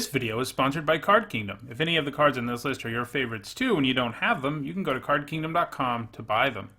video is sponsored by Card Kingdom. If any of the cards in this list are your favorites too and you don't have them, you can go to cardkingdom.com to buy them.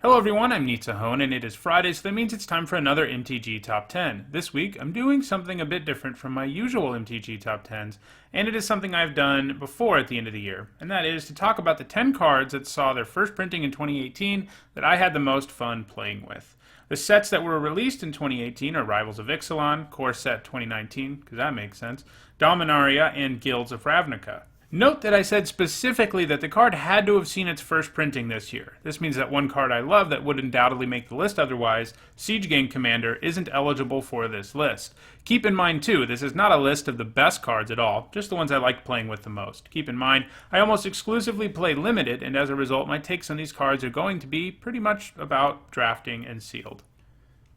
Hello everyone, I'm Nitsahone and it is Friday, so that means it's time for another MTG Top 10. This week, I'm doing something a bit different from my usual MTG Top 10s, and it is something I've done before at the end of the year, and that is to talk about the 10 cards that saw their first printing in 2018 that I had the most fun playing with. The sets that were released in 2018 are Rivals of Ixalan, Core Set 2019, because that makes sense, Dominaria, and Guilds of Ravnica. Note that I said specifically that the card had to have seen its first printing this year. This means that one card I love that would undoubtedly make the list otherwise, Siege Gang Commander, isn't eligible for this list. Keep in mind too, this is not a list of the best cards at all, just the ones I like playing with the most. Keep in mind, I almost exclusively play Limited, and as a result my takes on these cards are going to be pretty much about drafting and sealed.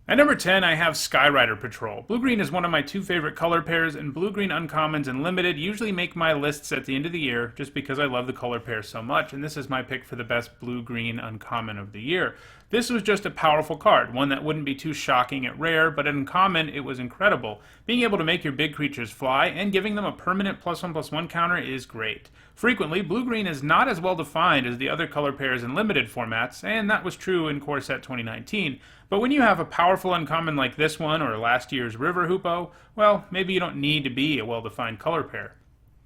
At number 10, I have Skywriter Patrol. Blue-green is one of my two favorite color pairs, and blue-green uncommons and limited usually make my lists at the end of the year just because I love the color pair so much, and this is my pick for the best blue-green uncommon of the year. This was just a powerful card, one that wouldn't be too shocking at rare, but at uncommon it was incredible. Being able to make your big creatures fly and giving them a permanent +1/+1 counter is great. Frequently, blue-green is not as well defined as the other color pairs in limited formats, and that was true in Core Set 2019. But when you have a powerful uncommon like this one or last year's River Hoopoe, well, maybe you don't need to be a well-defined color pair.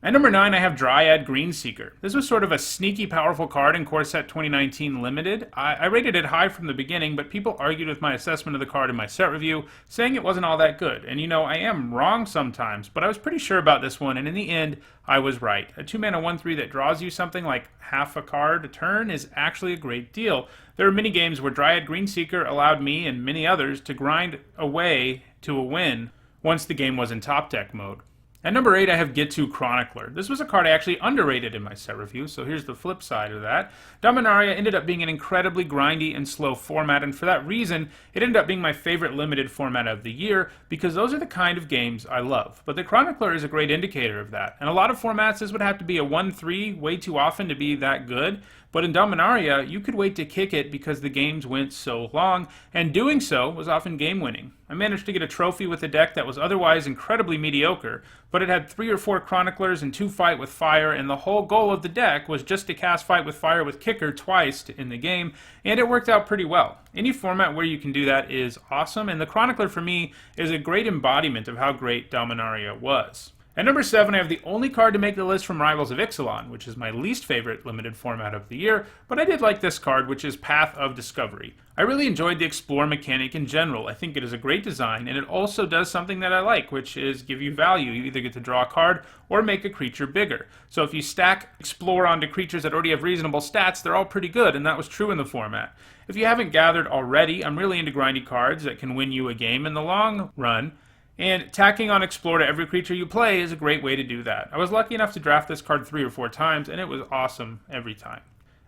At number 9, I have Dryad Greenseeker. This was sort of a sneaky powerful card in Core Set 2019 Limited. I rated it high from the beginning, but people argued with my assessment of the card in my set review, saying it wasn't all that good. And you know, I am wrong sometimes, but I was pretty sure about this one, and in the end, I was right. A 2-mana 1/3 that draws you something like half a card a turn is actually a great deal. There are many games where Dryad Greenseeker allowed me and many others to grind away to a win once the game was in top deck mode. At number 8, I have Gitu Chronicler. This was a card I actually underrated in my set review, so here's the flip side of that. Dominaria ended up being an incredibly grindy and slow format, and for that reason, it ended up being my favorite limited format of the year, because those are the kind of games I love. But the Chronicler is a great indicator of that. In a lot of formats, this would have to be a 1/3 way too often to be that good, but in Dominaria, you could wait to kick it because the games went so long, and doing so was often game-winning. I managed to get a trophy with a deck that was otherwise incredibly mediocre, but it had 3 or 4 Chroniclers and 2 Fight with Fire, and the whole goal of the deck was just to cast Fight with Fire with Kicker twice in the game, and it worked out pretty well. Any format where you can do that is awesome, and the Chronicler for me is a great embodiment of how great Dominaria was. At number 7, I have the only card to make the list from Rivals of Ixalan, which is my least favorite limited format of the year, but I did like this card, which is Path of Discovery. I really enjoyed the Explore mechanic in general. I think it is a great design, and it also does something that I like, which is give you value. You either get to draw a card or make a creature bigger. So if you stack Explore onto creatures that already have reasonable stats, they're all pretty good, and that was true in the format. If you haven't gathered already, I'm really into grindy cards that can win you a game in the long run, and tacking on Explore to every creature you play is a great way to do that. I was lucky enough to draft this card 3 or 4 times, and it was awesome every time.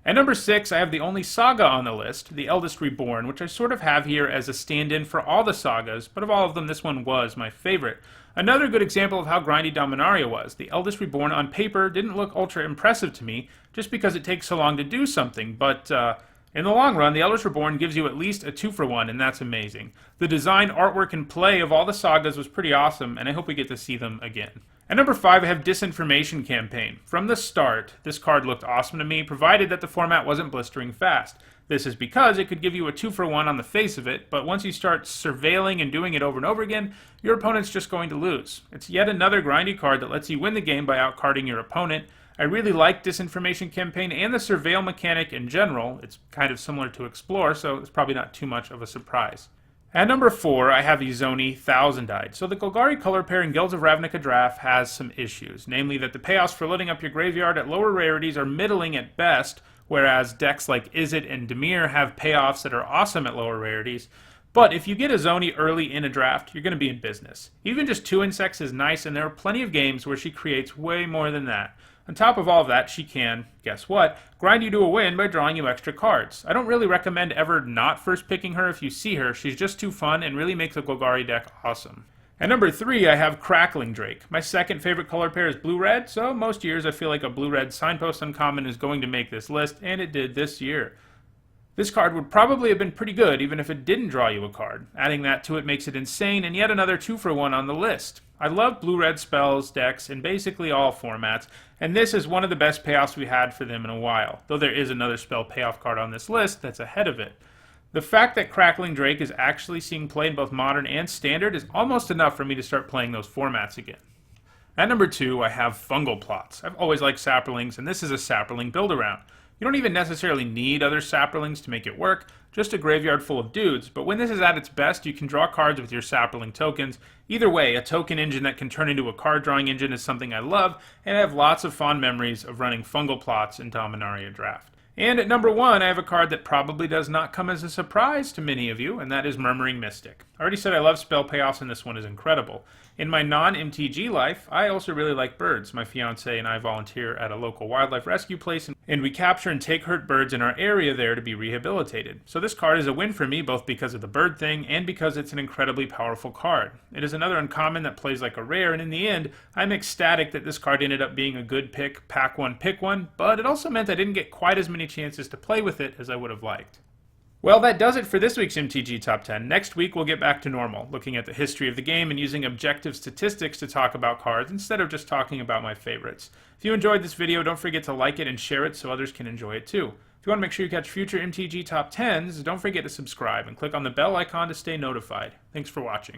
At number 6, I have the only saga on the list, the Eldest Reborn, which I sort of have here as a stand-in for all the sagas, but of all of them, this one was my favorite. Another good example of how grindy Dominaria was. The Eldest Reborn on paper didn't look ultra impressive to me, just because it takes so long to do something, but in the long run, the Eldest Reborn gives you at least a 2-for-1, and that's amazing. The design, artwork, and play of all the sagas was pretty awesome, and I hope we get to see them again. At number 5, I have Disinformation Campaign. From the start, this card looked awesome to me, provided that the format wasn't blistering fast. This is because it could give you a 2-for-1 on the face of it, but once you start surveilling and doing it over and over again, your opponent's just going to lose. It's yet another grindy card that lets you win the game by outcarding your opponent. I really like Disinformation Campaign and the Surveil mechanic in general. It's kind of similar to Explore, so it's probably not too much of a surprise. At number 4, I have Zoe Oni Thousand-Eyed. So the Golgari color pair in Guilds of Ravnica draft has some issues, namely that the payoffs for loading up your graveyard at lower rarities are middling at best, whereas decks like Izzet and Dimir have payoffs that are awesome at lower rarities. But if you get a Zoe Oni early in a draft, you're going to be in business. Even just 2 insects is nice, and there are plenty of games where she creates way more than that. On top of all of that, she can, guess what, grind you to a win by drawing you extra cards. I don't really recommend ever not first picking her if you see her. She's just too fun and really makes a Golgari deck awesome. At number 3, I have Crackling Drake. My second favorite color pair is blue-red, so most years I feel like a blue-red signpost uncommon is going to make this list, and it did this year. This card would probably have been pretty good even if it didn't draw you a card. Adding that to it makes it insane and yet another 2-for-1 on the list. I love blue-red spells, decks, in basically all formats, and this is one of the best payoffs we had for them in a while, though there is another spell payoff card on this list that's ahead of it. The fact that Crackling Drake is actually seeing play in both Modern and Standard is almost enough for me to start playing those formats again. At number 2, I have Fungal Plots. I've always liked Saprolings, and this is a Saproling build-around. You don't even necessarily need other Saprolings to make it work, just a graveyard full of dudes, but when this is at its best, you can draw cards with your Saproling tokens. Either way, a token engine that can turn into a card drawing engine is something I love, and I have lots of fond memories of running Fungal Plots in Dominaria Draft. And at number 1, I have a card that probably does not come as a surprise to many of you, and that is Murmuring Mystic. I already said I love spell payoffs, and this one is incredible. In my non-MTG life, I also really like birds. My fiance and I volunteer at a local wildlife rescue place, and we capture and take hurt birds in our area there to be rehabilitated. So this card is a win for me, both because of the bird thing and because it's an incredibly powerful card. It is another uncommon that plays like a rare, and in the end, I'm ecstatic that this card ended up being a good pick, pack one, pick one, but it also meant I didn't get quite as many chances to play with it as I would have liked. Well, that does it for this week's MTG Top 10. Next week, we'll get back to normal, looking at the history of the game and using objective statistics to talk about cards instead of just talking about my favorites. If you enjoyed this video, don't forget to like it and share it so others can enjoy it too. If you want to make sure you catch future MTG Top 10s, don't forget to subscribe and click on the bell icon to stay notified. Thanks for watching.